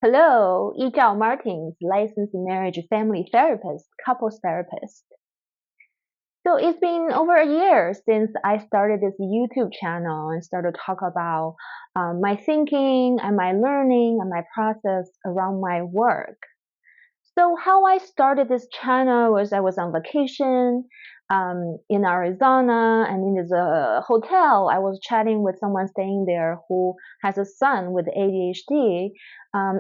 Hello, Yizhao Martins, licensed marriage family therapist, couples therapist. So it's been over a year since I started this YouTube channel and started to talk about my thinking and my learning and my process around my work. So how I started this channel was I was on vacation in Arizona, and in this hotel, I was chatting with someone staying there who has a son with ADHD.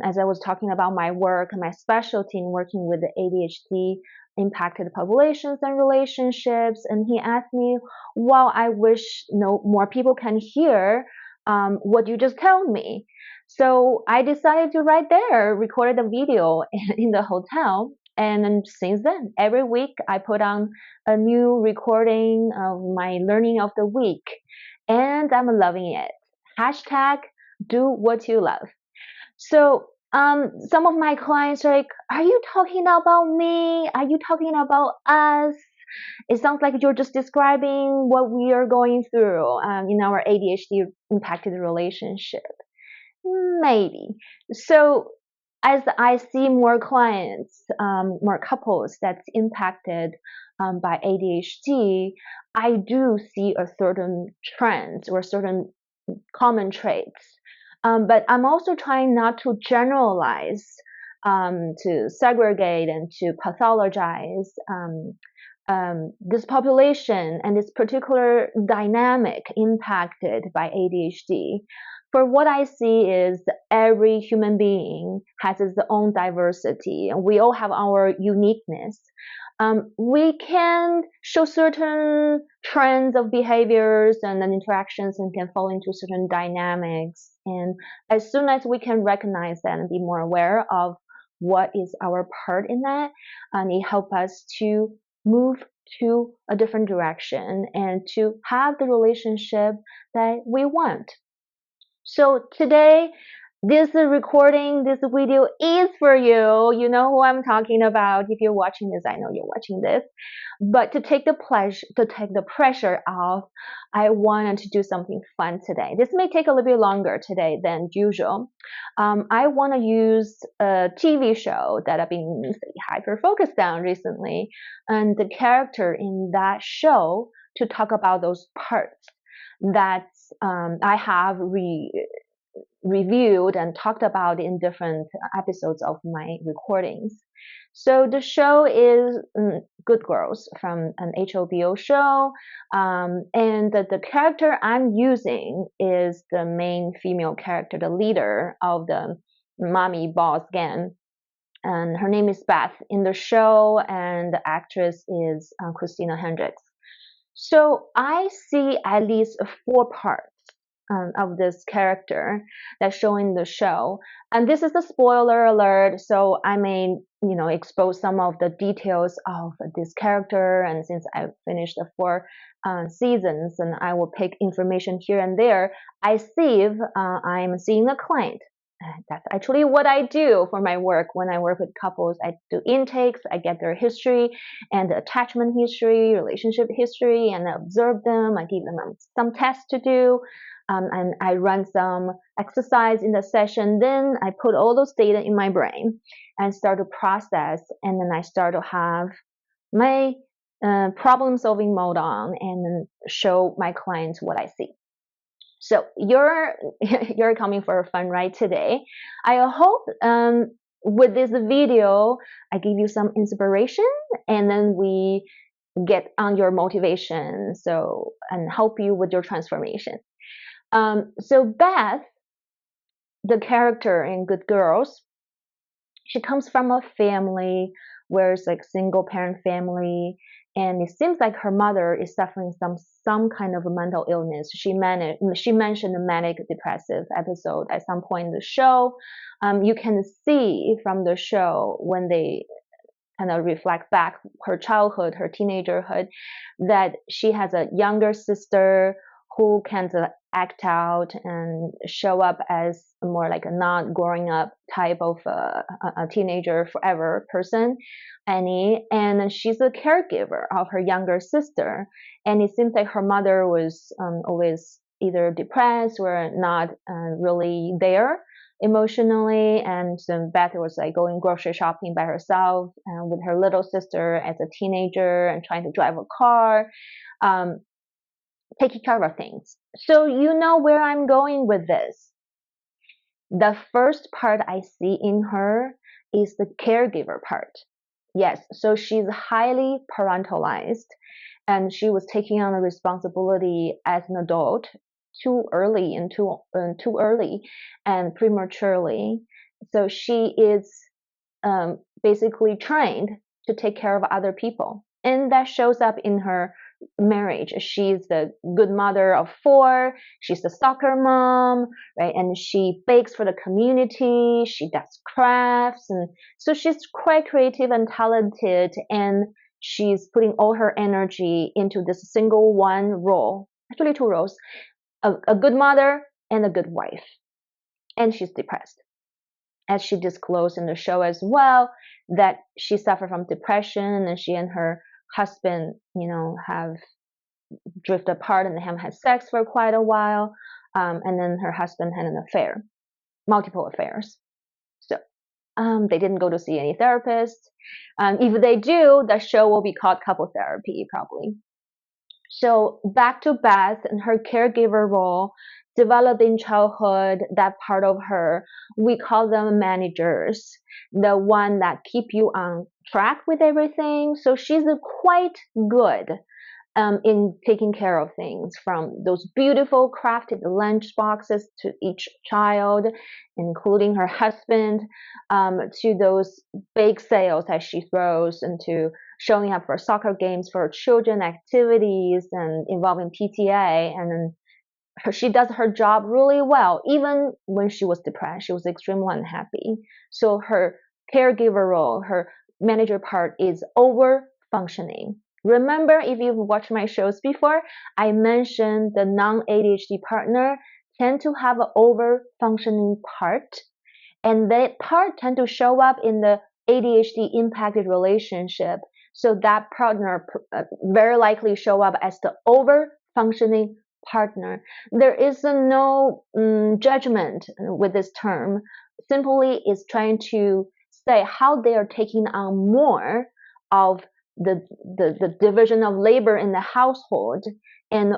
As I was talking about my work and my specialty in working with the ADHD impacted populations and relationships, and he asked me, "Well, I wish more people can hear what you just told me." So I decided to right there record a video in the hotel. And then since then, every week I put on a new recording of my learning of the week. And I'm loving it. Hashtag do what you love. So some of my clients are like, are you talking about me? Are you talking about us? It sounds like you're just describing what we are going through in our ADHD impacted relationship. Maybe. So as I see more clients, more couples that's impacted by ADHD, I do see a certain trends or certain common traits. But I'm also trying not to generalize, to segregate and to pathologize this population and this particular dynamic impacted by ADHD. For what I see is every human being has its own diversity, and we all have our uniqueness. We can show certain trends of behaviors and then interactions and can fall into certain dynamics. And as soon as we can recognize that and be more aware of what is our part in that, it helps us to move to a different direction and to have the relationship that we want. So today, this recording, this video is for you. You know who I'm talking about. If you're watching this, I know you're watching this. But to take the pressure off, I wanted to do something fun today. This may take a little bit longer today than usual. I want to use a TV show that I've been hyper focused on recently, and the character in that show to talk about those parts that I have reviewed and talked about in different episodes of my recordings. So the show is Good Girls, from an HBO show, and the character I'm using is the main female character, the leader of the mommy boss gang, and her name is Beth in the show, and the actress is Christina Hendricks. So I see at least four parts of this character that's showing the show. And this is a spoiler alert, so I may, expose some of the details of this character. And since I've finished the four seasons, and I will pick information here and there, I see if I'm seeing a client. That's actually what I do for my work. When I work with couples, I do intakes, I get their history and attachment history, relationship history, and I observe them. I give them some tests to do, and I run some exercise in the session. Then I put all those data in my brain and start to process, and then I start to have my problem-solving mode on and show my clients what I see. So you're you're coming for a fun ride today. I hope with this video I give you some inspiration, and then we get on your motivation, so and help you with your transformation. So Beth, the character in Good Girls, she comes from a family where it's like single parent family, and it seems like her mother is suffering some kind of a mental illness. She mentioned a manic depressive episode at some point in the show. You can see from the show when they kind of reflect back her childhood, her teenagerhood, that she has a younger sister who can act out and show up as more like a not growing up type of a teenager forever person, Annie, and she's a caregiver of her younger sister. And it seems like her mother was always either depressed or not really there. emotionally, and so Beth was like going grocery shopping by herself and with her little sister as a teenager and trying to drive a car, taking care of things. So you know where I'm going with this. The first part I see in her is the caregiver part. Yes, so she's highly parentalized and she was taking on the responsibility as an adult too early and too early and prematurely. So she is basically trained to take care of other people, and that shows up in her marriage. She's the good mother of 4. She's the soccer mom, right? And she bakes for the community. She does crafts, and so she's quite creative and talented. And she's putting all her energy into this single one role, actually 2 roles: a good mother and a good wife. And she's depressed, as she disclosed in the show as well, that she suffered from depression, and she and her husband, have drifted apart and haven't had sex for quite a while. And then her husband had an affair, multiple affairs. So they didn't go to see any therapist. If they do, the show will be called couple therapy, probably. So back to Beth and her caregiver role, developed in childhood, that part of her, we call them managers, the one that keep you on track with everything. So she's quite good in taking care of things, from those beautiful crafted lunch boxes to each child, including her husband, to those bake sales that she throws, and to showing up for soccer games for children activities and involving PTA. And then she does her job really well. Even when she was depressed, she was extremely unhappy. So her caregiver role, her manager part, is over functioning. Remember, if you've watched my shows before, I mentioned the non-ADHD partner tend to have an over-functioning part, and that part tend to show up in the ADHD impacted relationship. So that partner very likely show up as the over-functioning partner. There is no judgment with this term. Simply is trying to say how they are taking on more of the division of labor in the household, and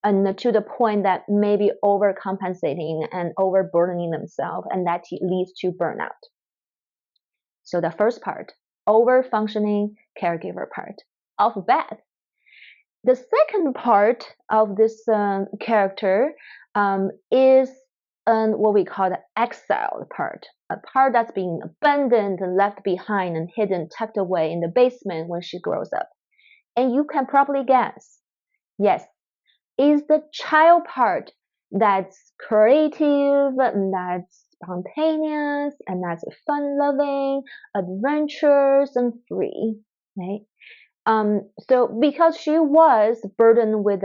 to the point that maybe overcompensating and overburdening themselves, and that leads to burnout. So the first part, over-functioning caregiver part of Beth. The second part of this character is what we call the exiled part, a part that's being abandoned and left behind and hidden, tucked away in the basement when she grows up. And you can probably guess, yes, is the child part that's creative, and that's spontaneous, and that's fun-loving, adventurous, and free, right? So because she was burdened with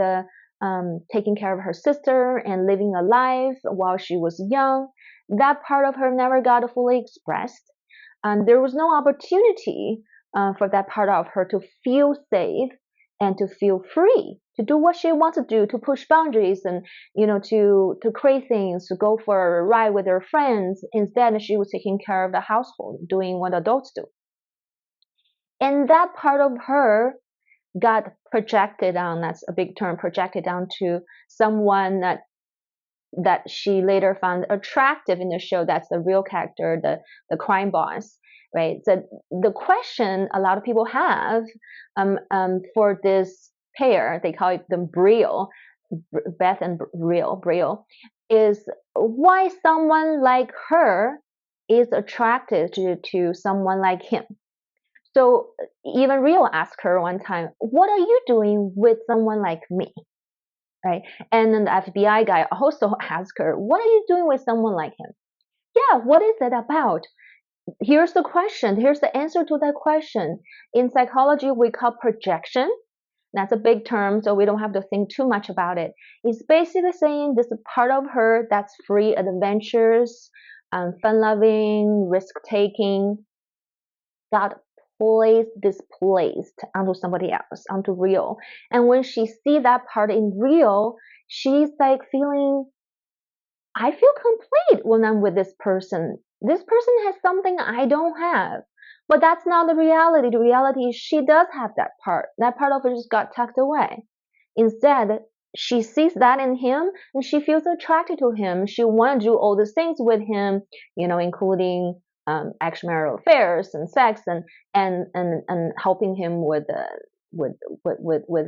taking care of her sister and living a life while she was young, that part of her never got fully expressed. And there was no opportunity for that part of her to feel safe and to feel free to do what she wants to do, to push boundaries and, to create things, to go for a ride with her friends. Instead, she was taking care of the household, doing what adults do. And that part of her got projected on, that's a big term, projected onto someone that she later found attractive in the show. That's the real character, the crime boss, right? So the question a lot of people have for this pair, they call it the Brio, Beth and Brio, is why someone like her is attracted to someone like him. So even Rio asked her one time, what are you doing with someone like me? Right? And then the FBI guy also asked her, what are you doing with someone like him? Yeah, what is it about? Here's the question. Here's the answer to that question. In psychology, we call projection. That's a big term, so we don't have to think too much about it. It's basically saying this part of her that's free, adventurous, fun-loving, risk-taking, got displaced onto somebody else, onto Rio. And when she see that part in Rio, she's like feeling, I feel complete when I'm with this person. This person has something I don't have. But that's not the reality. The reality is she does have that part. That part of her just got tucked away. Instead, she sees that in him and she feels attracted to him. She wants to do all these things with him, including extramarital affairs and sex and helping him with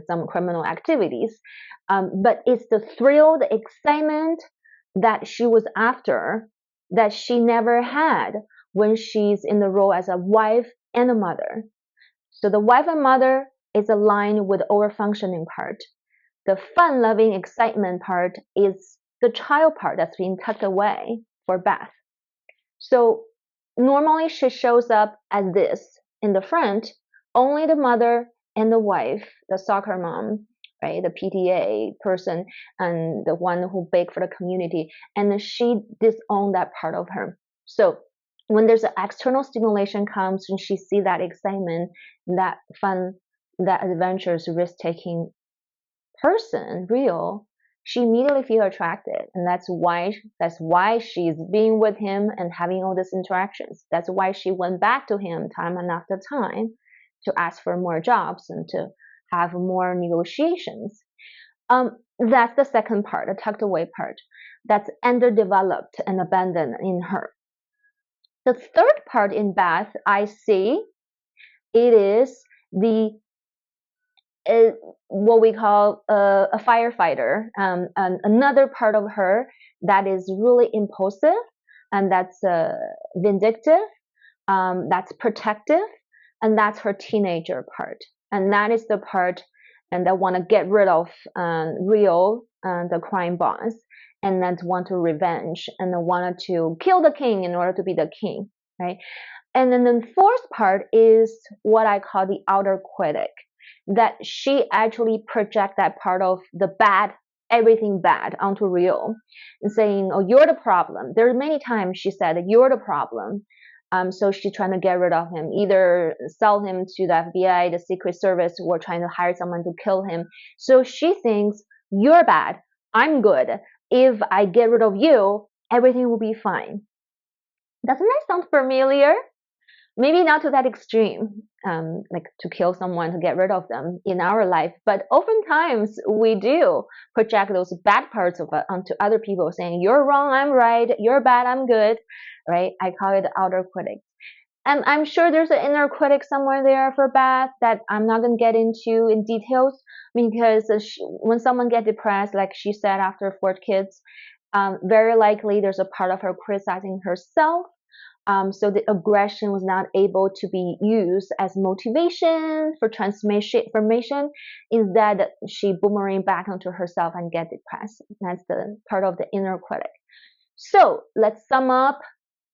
some criminal activities. But it's the thrill, the excitement that she was after that she never had when she's in the role as a wife and a mother. So the wife and mother is aligned with the overfunctioning part. The fun-loving excitement part is the child part that's being tucked away for Beth. So normally she shows up as this in the front, only the mother and the wife, the soccer mom, right, the PTA person, and the one who baked for the community, and she disowned that part of her. So when there's an external stimulation comes and she sees that excitement, that fun, that adventurous, risk-taking person, real, she immediately feels attracted, and that's why she's being with him and having all these interactions. That's why she went back to him time and after time to ask for more jobs and to have more negotiations. That's the second part, the tucked away part. That's underdeveloped and abandoned in her. The third part in Beth, I see, it is the what we call a firefighter, and another part of her that is really impulsive, and that's vindictive, that's protective, and that's her teenager part. And that is the part and that want to get rid of Rio, the crime boss, and then want to revenge and wanted to kill the king in order to be the king, right? And then the fourth part is what I call the outer critic, that she actually project that part of the bad, everything bad onto Rio, and saying, oh, you're the problem. There are many times she said, you're the problem. So she's trying to get rid of him, either sell him to the FBI, the Secret Service, or trying to hire someone to kill him. So she thinks, you're bad, I'm good. If I get rid of you, everything will be fine. Doesn't that sound familiar? Maybe not to that extreme, like to kill someone to get rid of them in our life, but oftentimes we do project those bad parts of it onto other people, saying, you're wrong, I'm right, you're bad, I'm good, right? I call it the outer critic. And I'm sure there's an inner critic somewhere there for Beth that I'm not going to get into in details, because when someone gets depressed, like she said after 4 kids, very likely there's a part of her criticizing herself. So the aggression was not able to be used as motivation for transformation. Instead, she boomerang back onto herself and get depressed. That's the part of the inner critic. So let's sum up.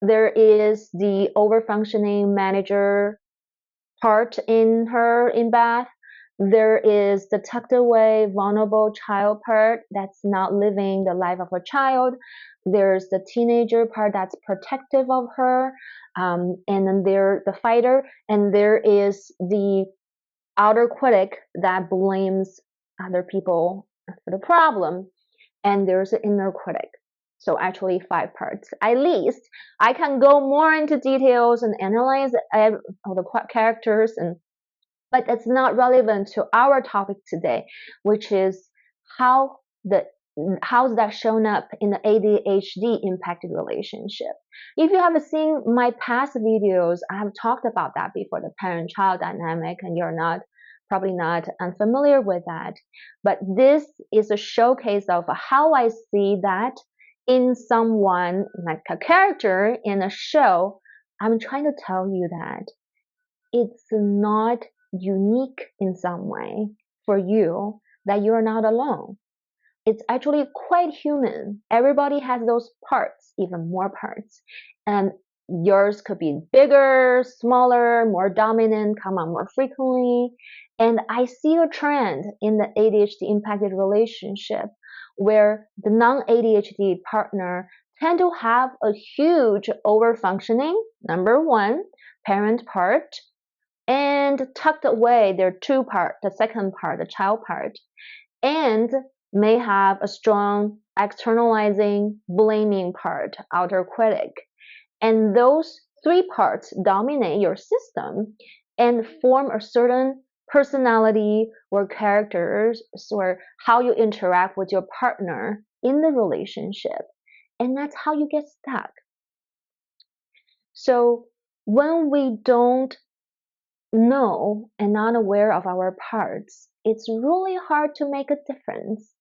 There is the overfunctioning manager part in her in Beth. There is the tucked away, vulnerable child part that's not living the life of a child. There's the teenager part that's protective of her, and then there's the fighter, and there is the outer critic that blames other people for the problem, and there's the inner critic. So actually 5 parts. At least I can go more into details and analyze all the characters, but it's not relevant to our topic today, which is how's that shown up in the ADHD impacted relationship. If you haven't seen my past videos, I have talked about that before, the parent-child dynamic, and you're probably not unfamiliar with that. But this is a showcase of how I see that in someone, like a character in a show. I'm trying to tell you that it's not unique in some way for you, that you're not alone. It's actually quite human. Everybody has those parts, even more parts. And yours could be bigger, smaller, more dominant, come out more frequently. And I see a trend in the ADHD impacted relationship where the non-ADHD partner tend to have a huge overfunctioning, number one, parent part, and tucked away their 2 part, the second part, the child part. And may have a strong externalizing, blaming part, outer critic. And those three parts dominate your system and form a certain personality or characters or how you interact with your partner in the relationship. And that's how you get stuck. So when we don't know and not aware of our parts, it's really hard to make a difference.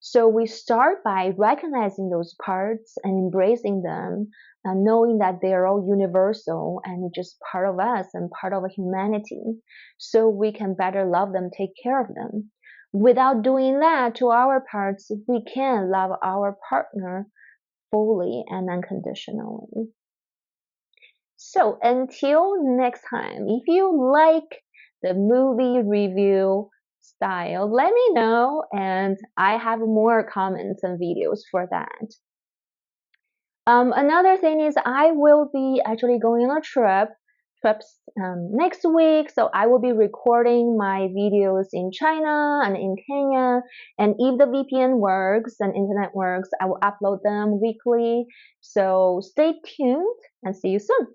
So we start by recognizing those parts and embracing them, and knowing that they are all universal and just part of us and part of humanity, so we can better love them, take care of them. Without doing that to our parts, we can love our partner fully and unconditionally. So until next time, if you like the movie review style, let me know, and I have more comments and videos for that. Another thing is I will be actually going on a trips next week, so I will be recording my videos in China and in Kenya, and if the VPN works and internet works, I will upload them weekly. So stay tuned and see you soon.